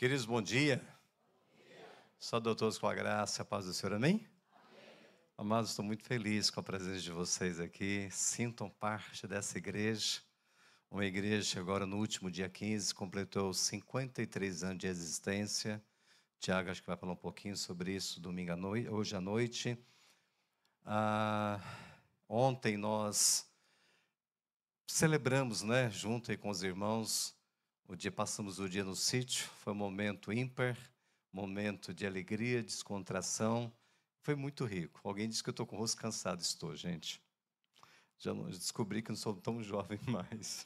Queridos, bom dia. Saúde a todos com a graça e a paz do Senhor, amém? Amados, estou muito feliz com a presença de vocês aqui. Sintam parte dessa igreja. Uma igreja que agora no último dia 15 completou 53 anos de existência. Tiago acho que vai falar um pouquinho sobre isso domingo à noite, hoje à noite. Ontem nós celebramos, junto aí com os irmãos, passamos o dia no sítio. Foi um momento ímpar, momento de alegria, descontração. Foi muito rico. Alguém disse que eu estou com o rosto cansado. Estou, gente. Já descobri que não sou tão jovem mais.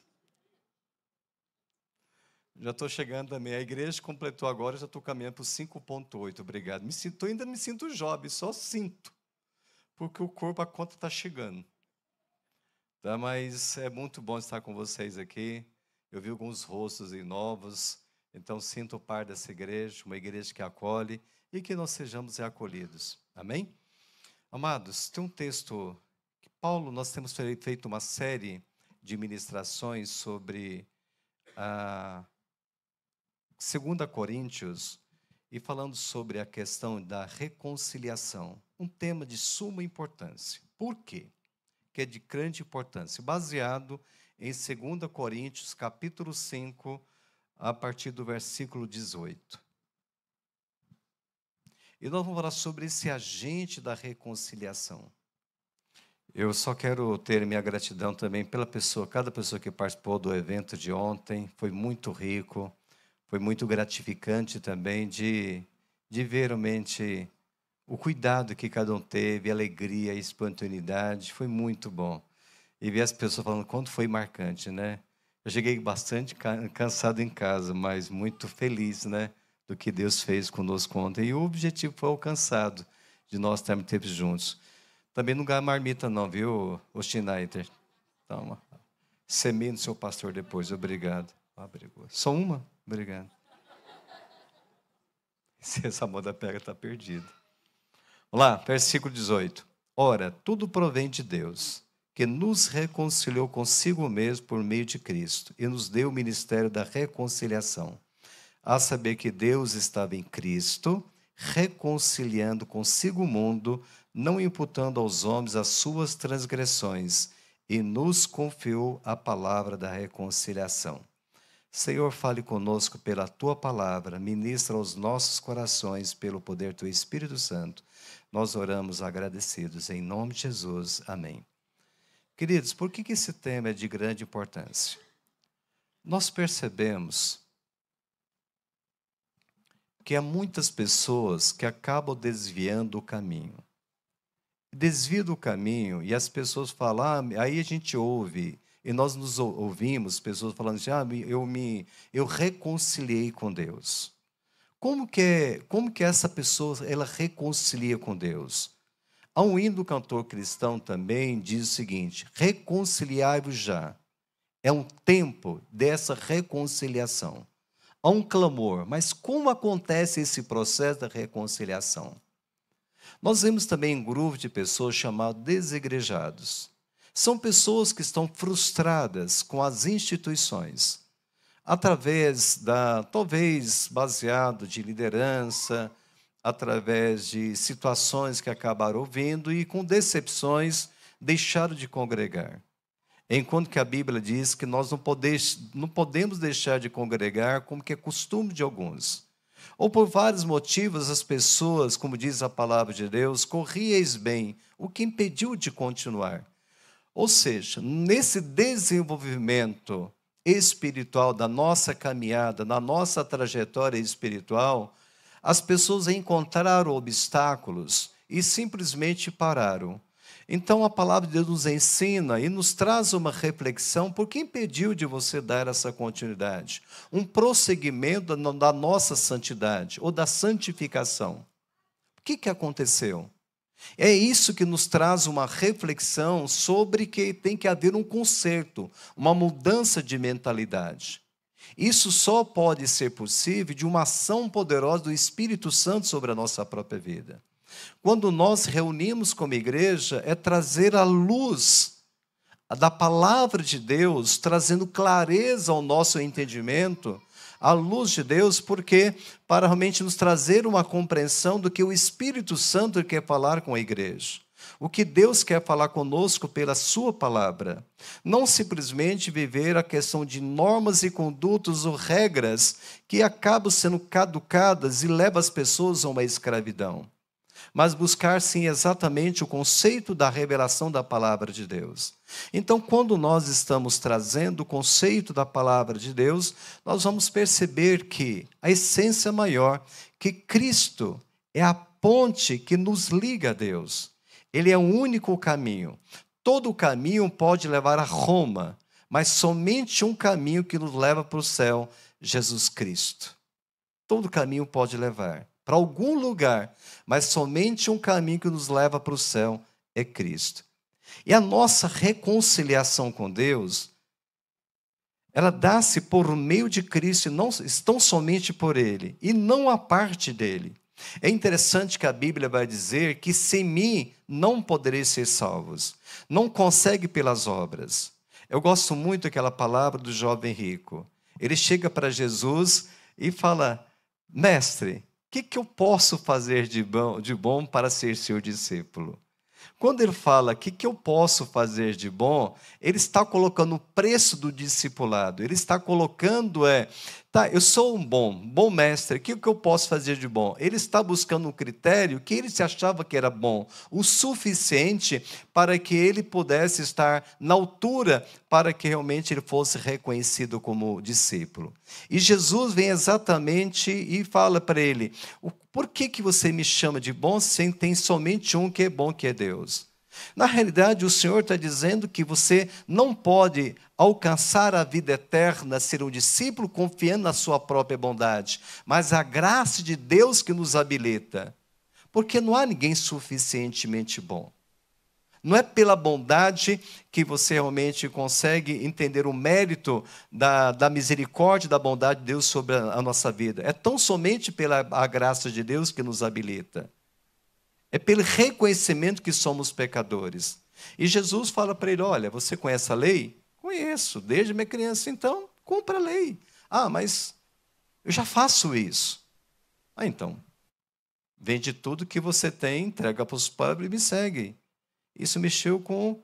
Já estou chegando também. A igreja completou agora, já estou caminhando para o 5.8. Obrigado. Ainda me sinto jovem, só sinto. Porque o corpo, a conta está chegando. Tá? Mas é muito bom estar com vocês aqui. Eu vi alguns rostos novos. Então, sinto parte dessa igreja, uma igreja que acolhe e que nós sejamos acolhidos. Amém? Amados, tem um texto que nós temos feito uma série de ministrações sobre a 2 Coríntios e falando sobre a questão da reconciliação. Um tema de suma importância. Por quê? Que é de grande importância. Baseado em 2 Coríntios, capítulo 5, a partir do versículo 18. E nós vamos falar sobre esse agente da reconciliação. Eu só quero ter minha gratidão também pela pessoa, cada pessoa que participou do evento de ontem. Foi muito rico, foi muito gratificante também de ver realmente o cuidado que cada um teve, a alegria, a espontaneidade. Foi muito bom. E ver as pessoas falando quanto foi marcante, né? Eu cheguei bastante cansado em casa, mas muito feliz, do que Deus fez conosco ontem. E o objetivo foi alcançado, de nós estarmos tempos juntos. Também não ganha marmita não, viu, Schneider? Toma. Semeie no seu pastor depois, obrigado. Só uma? Obrigado. Se essa moda pega, está perdida. Vamos lá, versículo 18. Ora, tudo provém de Deus, que nos reconciliou consigo mesmo por meio de Cristo e nos deu o ministério da reconciliação. A saber que Deus estava em Cristo, reconciliando consigo o mundo, não imputando aos homens as suas transgressões, e nos confiou a palavra da reconciliação. Senhor, fale conosco pela Tua palavra, ministra aos nossos corações pelo poder do Teu Espírito Santo. Nós oramos agradecidos, em nome de Jesus. Amém. Queridos, por que esse tema é de grande importância? Nós percebemos que há muitas pessoas que acabam desviando o caminho. Desvia do caminho e as pessoas falam, aí a gente ouve, e nós nos ouvimos pessoas falando assim, eu reconciliei com Deus. Como que essa pessoa ela reconcilia com Deus? Há um hino do cantor cristão também, diz o seguinte, reconciliai-vos já. É um tempo dessa reconciliação. Há um clamor, mas como acontece esse processo da reconciliação? Nós vemos também um grupo de pessoas chamados desigrejados. São pessoas que estão frustradas com as instituições, através talvez baseado de liderança, através de situações que acabaram ouvindo e com decepções deixaram de congregar. Enquanto que a Bíblia diz que nós não podemos deixar de congregar como que é costume de alguns. Ou por vários motivos as pessoas, como diz a palavra de Deus, corrieis bem, o que impediu de continuar. Ou seja, nesse desenvolvimento espiritual da nossa caminhada, na nossa trajetória espiritual, as pessoas encontraram obstáculos e simplesmente pararam. Então a palavra de Deus nos ensina e nos traz uma reflexão, por que impediu de você dar essa continuidade? Um prosseguimento da nossa santidade ou da santificação. O que aconteceu? É isso que nos traz uma reflexão sobre que tem que haver um conserto, uma mudança de mentalidade. Isso só pode ser possível de uma ação poderosa do Espírito Santo sobre a nossa própria vida. Quando nós reunimos como igreja, é trazer a luz da palavra de Deus, trazendo clareza ao nosso entendimento, à luz de Deus, porque para realmente nos trazer uma compreensão do que o Espírito Santo quer falar com a igreja. O que Deus quer falar conosco pela sua palavra. Não simplesmente viver a questão de normas e condutas ou regras que acabam sendo caducadas e levam as pessoas a uma escravidão. Mas buscar, sim, exatamente o conceito da revelação da palavra de Deus. Então, quando nós estamos trazendo o conceito da palavra de Deus, nós vamos perceber que a essência maior, que Cristo é a ponte que nos liga a Deus. Ele é o único caminho. Todo caminho pode levar a Roma, mas somente um caminho que nos leva para o céu, Jesus Cristo. Todo caminho pode levar para algum lugar, mas somente um caminho que nos leva para o céu é Cristo. E a nossa reconciliação com Deus, ela dá-se por meio de Cristo, não tão somente por Ele, e não a parte dele. É interessante que a Bíblia vai dizer que sem mim não podereis ser salvos. Não consegue pelas obras. Eu gosto muito daquela palavra do jovem rico. Ele chega para Jesus e fala: mestre, o que eu posso fazer de bom para ser seu discípulo? Quando ele fala o que eu posso fazer de bom, ele está colocando o preço do discipulado. Ele está colocando, eu sou um bom mestre, o que eu posso fazer de bom? Ele está buscando um critério que ele se achava que era bom, o suficiente para que ele pudesse estar na altura, para que realmente ele fosse reconhecido como discípulo. E Jesus vem exatamente e fala para ele: por que você me chama de bom se tem somente um que é bom, que é Deus? Na realidade, o Senhor está dizendo que você não pode alcançar a vida eterna, ser um discípulo confiando na sua própria bondade, mas a graça de Deus que nos habilita. Porque não há ninguém suficientemente bom. Não é pela bondade que você realmente consegue entender o mérito da misericórdia, da bondade de Deus sobre a nossa vida. É tão somente pela a graça de Deus que nos habilita. É pelo reconhecimento que somos pecadores. E Jesus fala para ele: olha, você conhece a lei? Conheço, desde minha criança. Então, cumpra a lei. Ah, mas eu já faço isso. Ah, então, vende tudo que você tem, entrega para os pobres e me segue. Isso mexeu com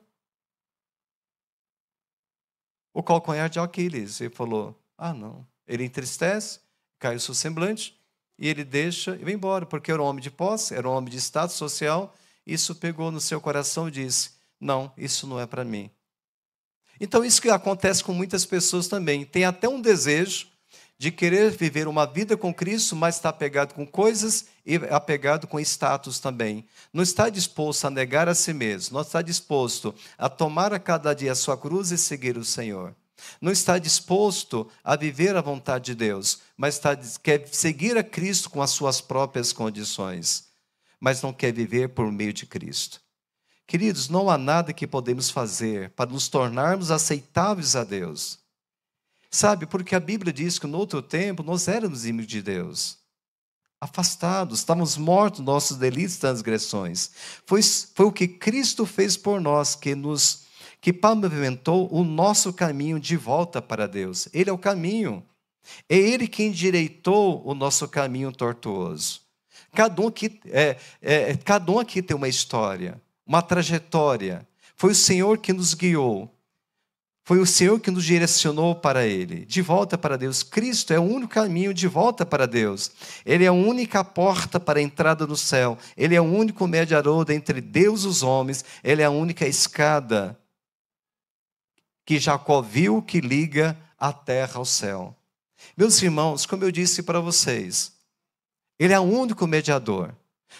o calcanhar de Aquiles. Ele falou: ah, não. Ele entristece, cai o seu semblante, e ele deixa e vai embora, porque era um homem de posse, era um homem de status social. Isso pegou no seu coração e disse: não, isso não é para mim. Então, isso que acontece com muitas pessoas também. Tem até um desejo de querer viver uma vida com Cristo, mas está apegado com coisas e apegado com status também. Não está disposto a negar a si mesmo, não está disposto a tomar a cada dia a sua cruz e seguir o Senhor. Não está disposto a viver a vontade de Deus, mas quer seguir a Cristo com as suas próprias condições, mas não quer viver por meio de Cristo. Queridos, não há nada que podemos fazer para nos tornarmos aceitáveis a Deus. Sabe, porque a Bíblia diz que no outro tempo nós éramos inimigos de Deus, afastados, estávamos mortos nos nossos delitos e transgressões. Foi o que Cristo fez por nós, que pavimentou o nosso caminho de volta para Deus. Ele é o caminho. É Ele quem endireitou o nosso caminho tortuoso. Cada um aqui tem uma história, uma trajetória. Foi o Senhor que nos guiou. Foi o Senhor que nos direcionou para Ele, de volta para Deus. Cristo é o único caminho de volta para Deus. Ele é a única porta para a entrada no céu. Ele é o único mediador entre Deus e os homens. Ele é a única escada que Jacó viu que liga a terra ao céu. Meus irmãos, como eu disse para vocês, Ele é o único mediador.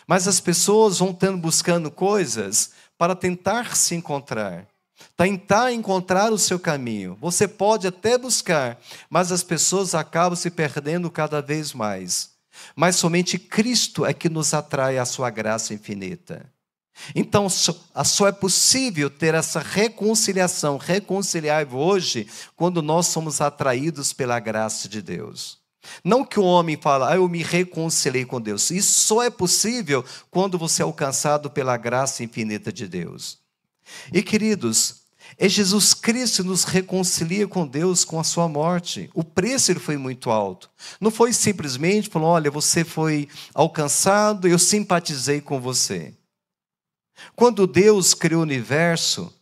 Mas as pessoas vão buscando coisas para tentar se encontrar. Tentar encontrar o seu caminho. Você pode até buscar, mas as pessoas acabam se perdendo cada vez mais. Mas somente Cristo é que nos atrai à sua graça infinita. Então, só é possível ter essa reconciliação, reconciliar hoje, quando nós somos atraídos pela graça de Deus. Não que o homem fala: eu me reconciliei com Deus. Isso só é possível quando você é alcançado pela graça infinita de Deus. E queridos, É Jesus Cristo que nos reconcilia com Deus com a sua morte. O preço ele foi muito alto. Não foi simplesmente falando, olha, você foi alcançado, eu simpatizei com você. Quando Deus criou o universo,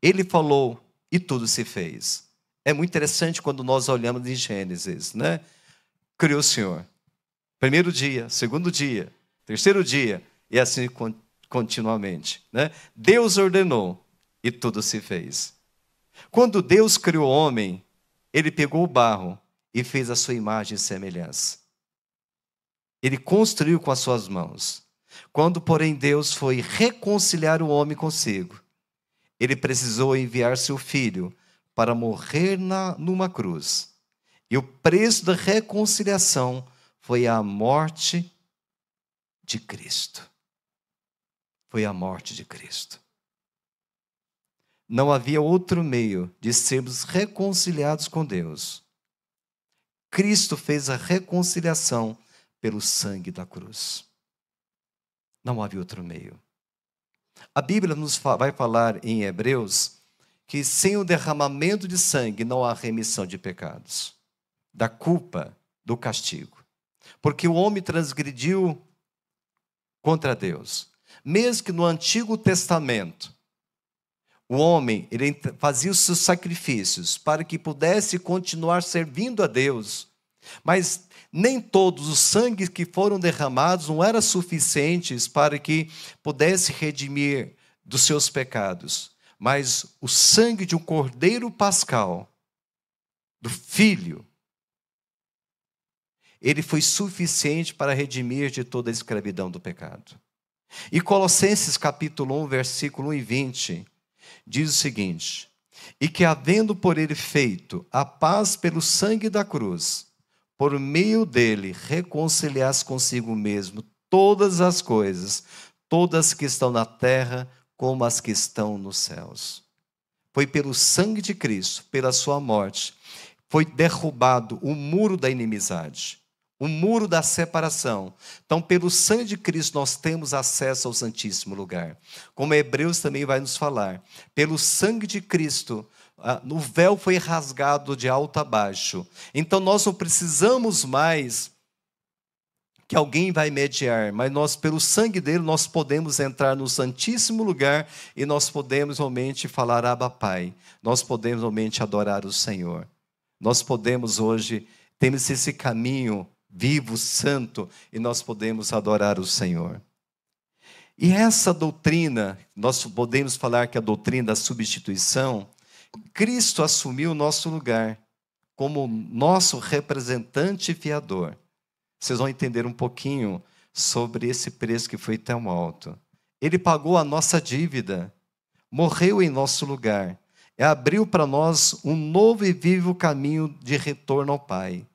ele falou e tudo se fez. É muito interessante quando nós olhamos em Gênesis, né? Criou o Senhor. Primeiro dia, segundo dia, terceiro dia, e assim continuamente, né? Deus ordenou e tudo se fez. Quando Deus criou o homem, ele pegou o barro e fez a sua imagem e semelhança. Ele construiu com as suas mãos. Quando, porém, Deus foi reconciliar o homem consigo, ele precisou enviar seu filho para morrer numa cruz. E o preço da reconciliação foi a morte de Cristo. Foi a morte de Cristo. Não havia outro meio de sermos reconciliados com Deus. Cristo fez a reconciliação pelo sangue da cruz. Não havia outro meio. A Bíblia nos vai falar em Hebreus que sem o derramamento de sangue não há remissão de pecados, da culpa, do castigo. Porque o homem transgrediu contra Deus. Mesmo que no Antigo Testamento, o homem ele fazia os seus sacrifícios para que pudesse continuar servindo a Deus, mas nem todos os sangues que foram derramados não eram suficientes para que pudesse redimir dos seus pecados. Mas o sangue de um cordeiro pascal, do Filho, ele foi suficiente para redimir de toda a escravidão do pecado. E Colossenses capítulo 1, versículo 1 e 20, diz o seguinte: e que havendo por ele feito a paz pelo sangue da cruz, por meio dele reconciliasse consigo mesmo todas as coisas, todas que estão na terra como as que estão nos céus. Foi pelo sangue de Cristo, pela sua morte, foi derrubado o muro da inimizade, o muro da separação. Então, pelo sangue de Cristo, nós temos acesso ao Santíssimo Lugar. Como Hebreus também vai nos falar, pelo sangue de Cristo, o véu foi rasgado de alto a baixo. Então, nós não precisamos mais que alguém vai mediar, mas nós, pelo sangue dele, nós podemos entrar no Santíssimo Lugar e nós podemos realmente falar, Abba, Pai. Nós podemos realmente adorar o Senhor. Nós podemos hoje, temos esse caminho vivo, santo, e nós podemos adorar o Senhor. E essa doutrina, nós podemos falar que a doutrina da substituição, Cristo assumiu o nosso lugar como nosso representante e fiador. Vocês vão entender um pouquinho sobre esse preço que foi tão alto. Ele pagou a nossa dívida, morreu em nosso lugar, e abriu para nós um novo e vivo caminho de retorno ao Pai.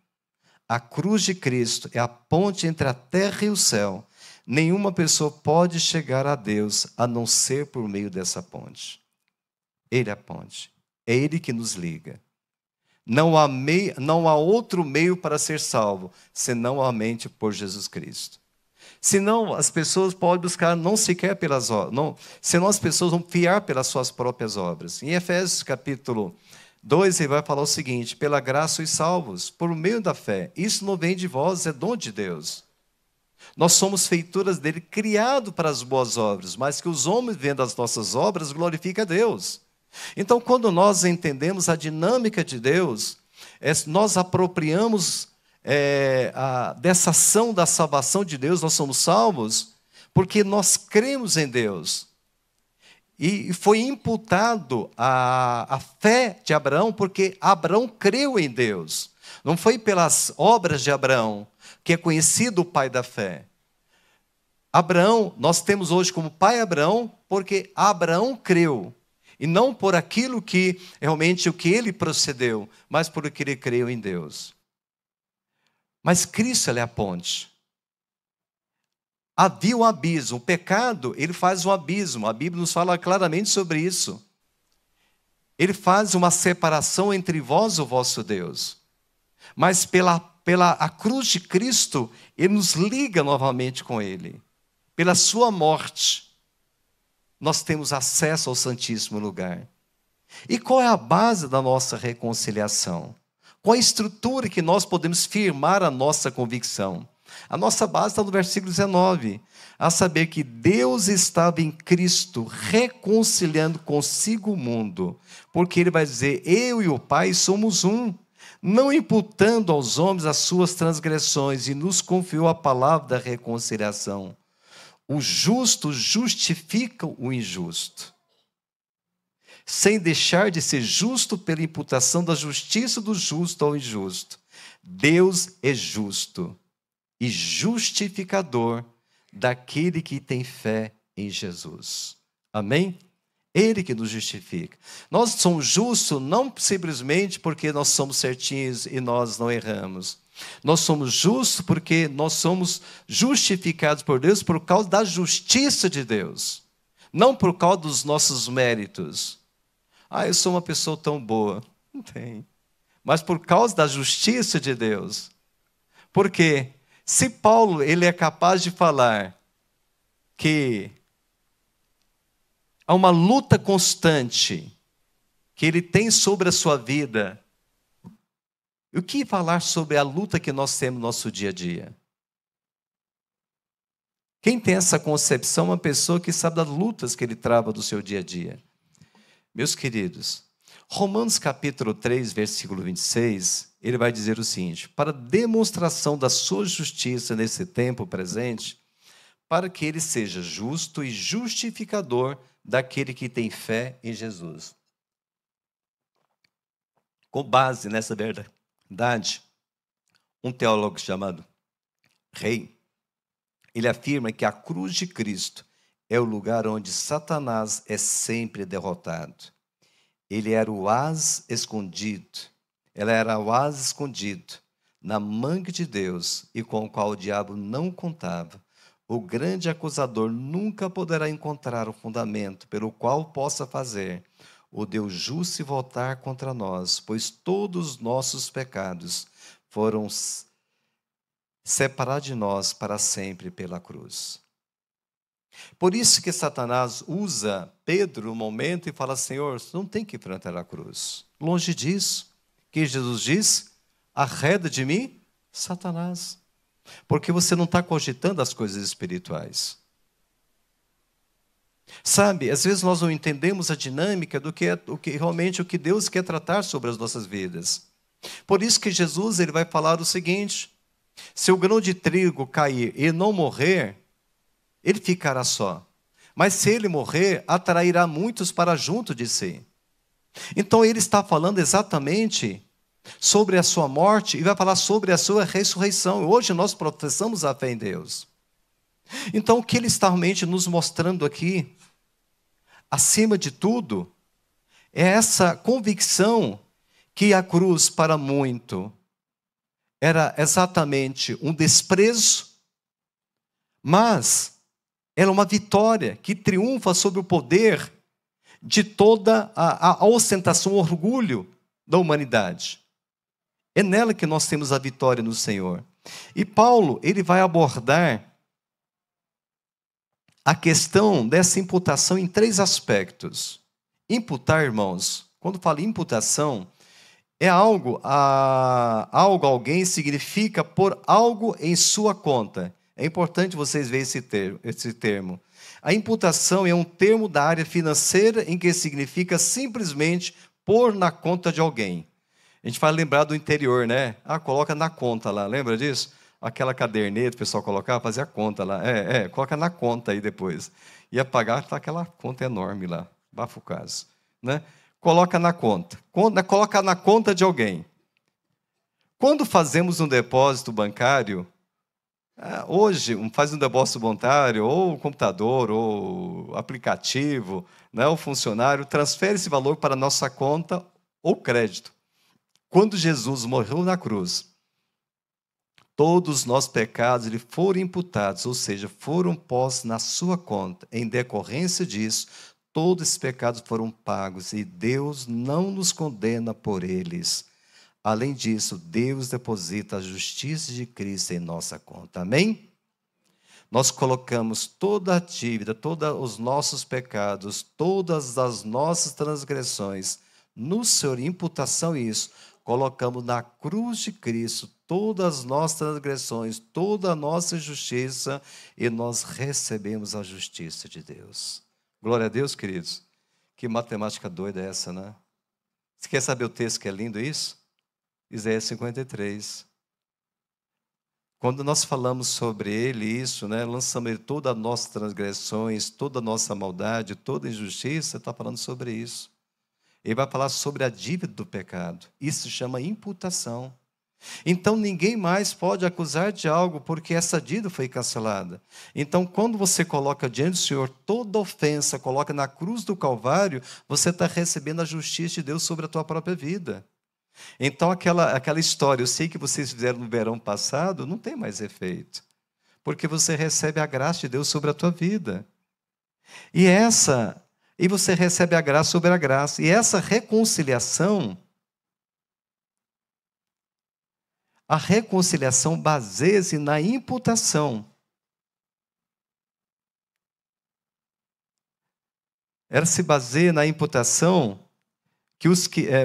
A cruz de Cristo é a ponte entre a terra e o céu. Nenhuma pessoa pode chegar a Deus a não ser por meio dessa ponte. Ele é a ponte. É Ele que nos liga. Não há outro meio para ser salvo, senão somente por Jesus Cristo. Senão as pessoas podem buscar não sequer pelas obras, senão as pessoas vão fiar pelas suas próprias obras. Em Efésios capítulo 2, ele vai falar o seguinte: pela graça sois salvos, por meio da fé. Isso não vem de vós, é dom de Deus. Nós somos feituras dele, criados para as boas obras, mas que os homens, vendo as nossas obras, glorificam a Deus. Então, quando nós entendemos a dinâmica de Deus, nós apropriamos dessa ação da salvação de Deus, nós somos salvos, porque nós cremos em Deus. E foi imputado a fé de Abraão, porque Abraão creu em Deus. Não foi pelas obras de Abraão, que é conhecido o pai da fé. Abraão, nós temos hoje como pai Abraão, porque Abraão creu. E não por aquilo que, realmente, o que ele procedeu, mas por o que ele creu em Deus. Mas Cristo é a ponte. Havia um abismo. O pecado, ele faz um abismo. A Bíblia nos fala claramente sobre isso. Ele faz uma separação entre vós e o vosso Deus. Mas pela a cruz de Cristo, ele nos liga novamente com ele. Pela sua morte, nós temos acesso ao Santíssimo Lugar. E qual é a base da nossa reconciliação? Qual a estrutura que nós podemos firmar a nossa convicção? A nossa base está no versículo 19, a saber que Deus estava em Cristo reconciliando consigo o mundo, porque Ele vai dizer, eu e o Pai somos um, não imputando aos homens as suas transgressões, e nos confiou a palavra da reconciliação. O justo justifica o injusto, sem deixar de ser justo pela imputação da justiça do justo ao injusto. Deus é justo e justificador daquele que tem fé em Jesus. Amém? Ele que nos justifica. Nós somos justos não simplesmente porque nós somos certinhos e nós não erramos. Nós somos justos porque nós somos justificados por Deus por causa da justiça de Deus. Não por causa dos nossos méritos. Eu sou uma pessoa tão boa. Não tem. Mas por causa da justiça de Deus. Por quê? Se Paulo ele é capaz de falar que há uma luta constante que ele tem sobre a sua vida, e o que falar sobre a luta que nós temos no nosso dia a dia? Quem tem essa concepção é uma pessoa que sabe das lutas que ele trava do seu dia a dia. Meus queridos, Romanos capítulo 3, versículo 26, ele vai dizer o seguinte: para demonstração da sua justiça nesse tempo presente, para que ele seja justo e justificador daquele que tem fé em Jesus. Com base nessa verdade, um teólogo chamado Rey, ele afirma que a cruz de Cristo é o lugar onde Satanás é sempre derrotado. Ele era o as escondido, ela era o as escondido na manga de Deus e com o qual o diabo não contava. O grande acusador nunca poderá encontrar o fundamento pelo qual possa fazer o Deus justo se voltar contra nós, pois todos os nossos pecados foram separados de nós para sempre pela cruz. Por isso que Satanás usa Pedro no momento e fala, Senhor, você não tem que enfrentar a cruz. Longe disso, que Jesus diz, arreda de mim, Satanás. Porque você não está cogitando as coisas espirituais. Sabe, às vezes nós não entendemos a dinâmica do que realmente o que Deus quer tratar sobre as nossas vidas. Por isso que Jesus ele vai falar o seguinte: se o grão de trigo cair e não morrer, ele ficará só. Mas se ele morrer, atrairá muitos para junto de si. Então ele está falando exatamente sobre a sua morte e vai falar sobre a sua ressurreição. Hoje nós professamos a fé em Deus. Então o que ele está realmente nos mostrando aqui, acima de tudo, é essa convicção que a cruz para muito era exatamente um desprezo, mas ela é uma vitória que triunfa sobre o poder de toda a ostentação, o orgulho da humanidade. É nela que nós temos a vitória no Senhor. E Paulo, ele vai abordar a questão dessa imputação em 3 aspectos. Imputar, irmãos, quando fala imputação, é alguém significa pôr algo em sua conta. É importante vocês verem esse termo. A imputação é um termo da área financeira em que significa simplesmente pôr na conta de alguém. A gente vai lembrar do interior, né? Coloca na conta lá, lembra disso? Aquela caderneta, o pessoal colocava, fazia a conta lá. Coloca na conta aí depois. Ia pagar, tá aquela conta enorme lá, bafo o caso. Né? Coloca na conta. Coloca na conta de alguém. Quando fazemos um depósito bancário, hoje, faz um depósito voluntário, ou o computador, ou o aplicativo, né, o funcionário, transfere esse valor para a nossa conta ou crédito. Quando Jesus morreu na cruz, todos os nossos pecados lhe foram imputados, ou seja, foram postos na sua conta. Em decorrência disso, todos esses pecados foram pagos e Deus não nos condena por eles. Além disso, Deus deposita a justiça de Cristo em nossa conta. Amém? nós colocamos toda a dívida, todos os nossos pecados, todas as nossas transgressões no Senhor, imputação isso, colocamos na cruz de Cristo todas as nossas transgressões, toda a nossa injustiça, e nós recebemos a justiça de Deus. Glória a Deus, queridos. Que matemática doida é essa, né? Você quer saber o texto que é lindo isso? Isaías 53. Quando nós falamos sobre ele, isso, né, lançamos ele todas as nossas transgressões, toda a nossa maldade, toda injustiça, está falando sobre isso. Ele vai falar sobre a dívida do pecado. Isso se chama imputação. Então, ninguém mais pode acusar de algo, porque essa dívida foi cancelada. Então, quando você coloca diante do Senhor toda ofensa, coloca na cruz do Calvário, você está recebendo a justiça de Deus sobre a tua própria vida. Então, aquela história, eu sei que vocês fizeram no verão passado, não tem mais efeito. Porque você recebe a graça de Deus sobre a tua vida. E você recebe a graça sobre a graça. E essa reconciliação, a reconciliação baseia-se na imputação. Ela se baseia na imputação,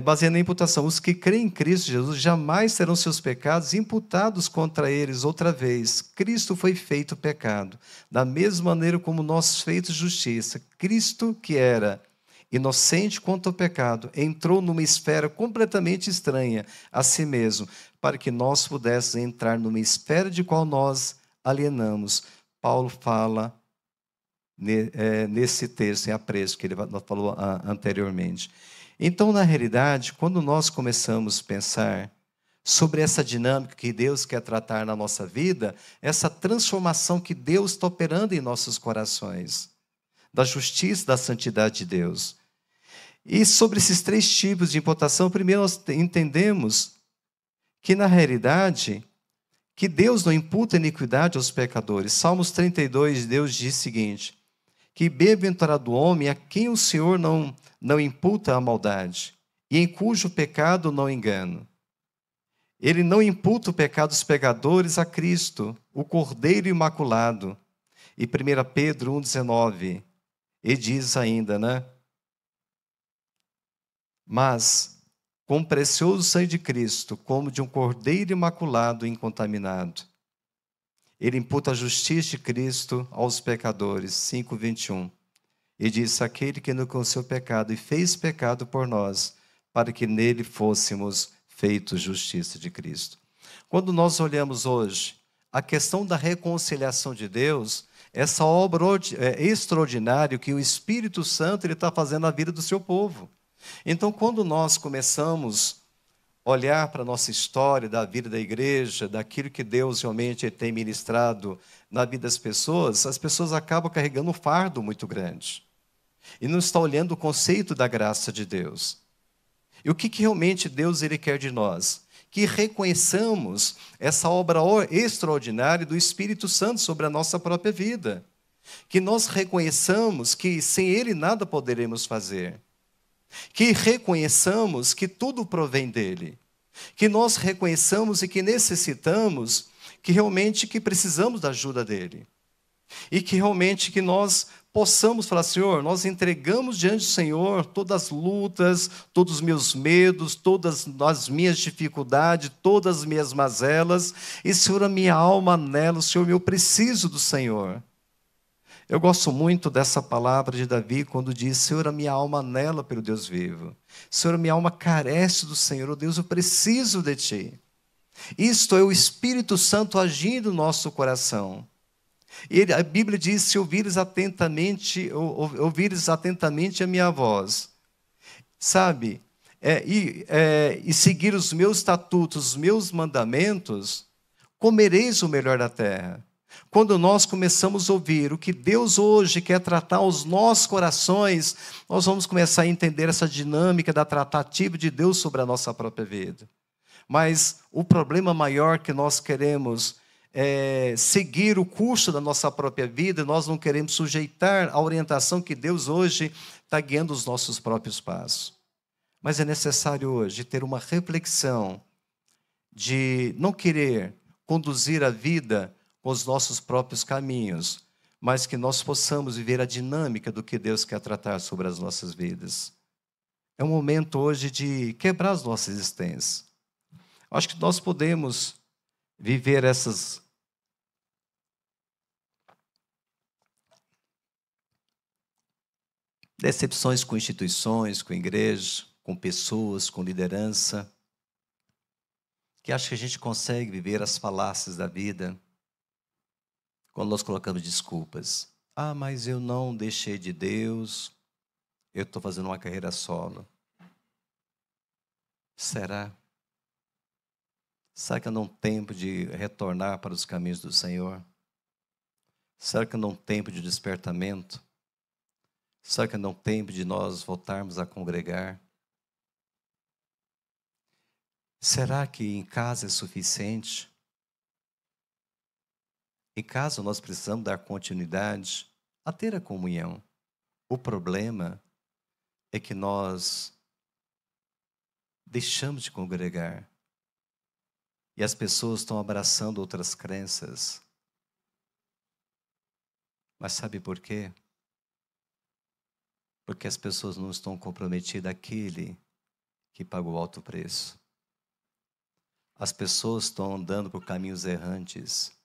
baseia na imputação. Os que creem em Cristo Jesus jamais terão seus pecados imputados contra eles outra vez. Cristo foi feito pecado, da mesma maneira como nós feitos justiça. Cristo, que era inocente quanto ao pecado, entrou numa esfera completamente estranha a si mesmo, para que nós pudéssemos entrar numa esfera de qual nós alienamos. Paulo fala nesse texto, em apreço, que ele falou anteriormente. Então, na realidade, quando nós começamos a pensar sobre essa dinâmica que Deus quer tratar na nossa vida, essa transformação que Deus está operando em nossos corações, da justiça, da santidade de Deus. E sobre esses três tipos de imputação, primeiro nós entendemos que, na realidade, que Deus não imputa iniquidade aos pecadores. Salmos 32, Deus diz o seguinte, que bem-aventurado o homem a quem o Senhor não imputa a maldade, e em cujo pecado não engano. Ele não imputa o pecado dos pecadores a Cristo, o Cordeiro Imaculado. E 1 Pedro 1,19, ele diz ainda, né? Mas, com o precioso sangue de Cristo, como de um Cordeiro Imaculado e incontaminado, ele imputa a justiça de Cristo aos pecadores. 5,21. E diz, aquele que não conheceu o pecado e fez pecado por nós, para que nele fôssemos feitos justiça de Cristo. Quando nós olhamos hoje a questão da reconciliação de Deus, essa obra extraordinária que o Espírito Santo está fazendo na vida do seu povo. Então, quando nós começamos a olhar para a nossa história, da vida da igreja, daquilo que Deus realmente tem ministrado na vida das pessoas, as pessoas acabam carregando um fardo muito grande. E não estão olhando o conceito da graça de Deus. E o que realmente Deus ele quer de nós? Que reconheçamos essa obra extraordinária do Espírito Santo sobre a nossa própria vida. Que nós reconheçamos que sem Ele nada poderemos fazer. Que reconheçamos que tudo provém dEle. Que nós reconheçamos e que necessitamos, que realmente que precisamos da ajuda dEle. E que realmente que nós possamos falar, Senhor, nós entregamos diante do Senhor todas as lutas, todos os meus medos, todas as minhas dificuldades, todas as minhas mazelas, e Senhor, a minha alma anela, Senhor, eu preciso do Senhor. Eu gosto muito dessa palavra de Davi, quando diz, Senhor, a minha alma anela pelo Deus vivo. Senhor, a minha alma carece do Senhor, oh Deus, eu preciso de Ti. Isto é o Espírito Santo agindo no nosso coração. A Bíblia diz, se ouvires atentamente a minha voz, sabe, e seguir os meus estatutos, os meus mandamentos, comereis o melhor da terra. Quando nós começamos a ouvir o que Deus hoje quer tratar os nossos corações, nós vamos começar a entender essa dinâmica da tratativa de Deus sobre a nossa própria vida. Mas o problema maior que nós queremos seguir o curso da nossa própria vida, nós não queremos sujeitar a orientação que Deus hoje está guiando os nossos próprios passos. Mas é necessário hoje ter uma reflexão de não querer conduzir a vida com os nossos próprios caminhos, mas que nós possamos viver a dinâmica do que Deus quer tratar sobre as nossas vidas. É um momento hoje de quebrar as nossas existências. Acho que nós podemos viver essas decepções com instituições, com igreja, com pessoas, com liderança, que acho que a gente consegue viver as falácias da vida quando nós colocamos desculpas. Ah, mas eu não deixei de Deus, eu estou fazendo uma carreira solo. Será? Será que eu não tenho tempo de retornar para os caminhos do Senhor? Será que eu não tenho tempo de despertamento? Será que não tenho tempo de nós voltarmos a congregar? Será que em casa é suficiente? Em casa nós precisamos dar continuidade a ter a comunhão. O problema é que nós deixamos de congregar. E as pessoas estão abraçando outras crenças. Mas sabe por quê? Porque as pessoas não estão comprometidas àquele que pagou alto preço. As pessoas estão andando por caminhos errantes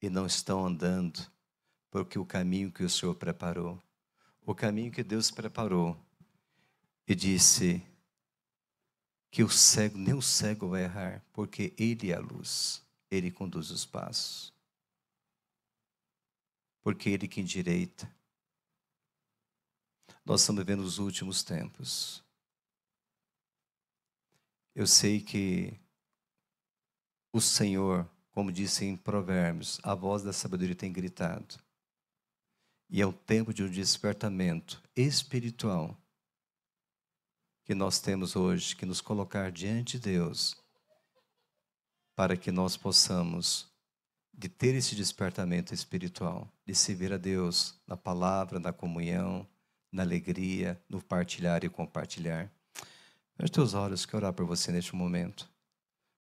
e não estão andando porque o caminho que o Senhor preparou, o caminho que Deus preparou, e disse que o cego, nem o cego vai errar, porque Ele é a luz, Ele conduz os passos, porque Ele que endireita. Nós estamos vivendo os últimos tempos. Eu sei que o Senhor, como disse em Provérbios, a voz da sabedoria tem gritado. E é um tempo de um despertamento espiritual que nós temos hoje, que nos colocar diante de Deus, para que nós possamos de ter esse despertamento espiritual, de servir a Deus na palavra, na comunhão, na alegria, no partilhar e compartilhar. Feche teus olhos, quero orar por você neste momento.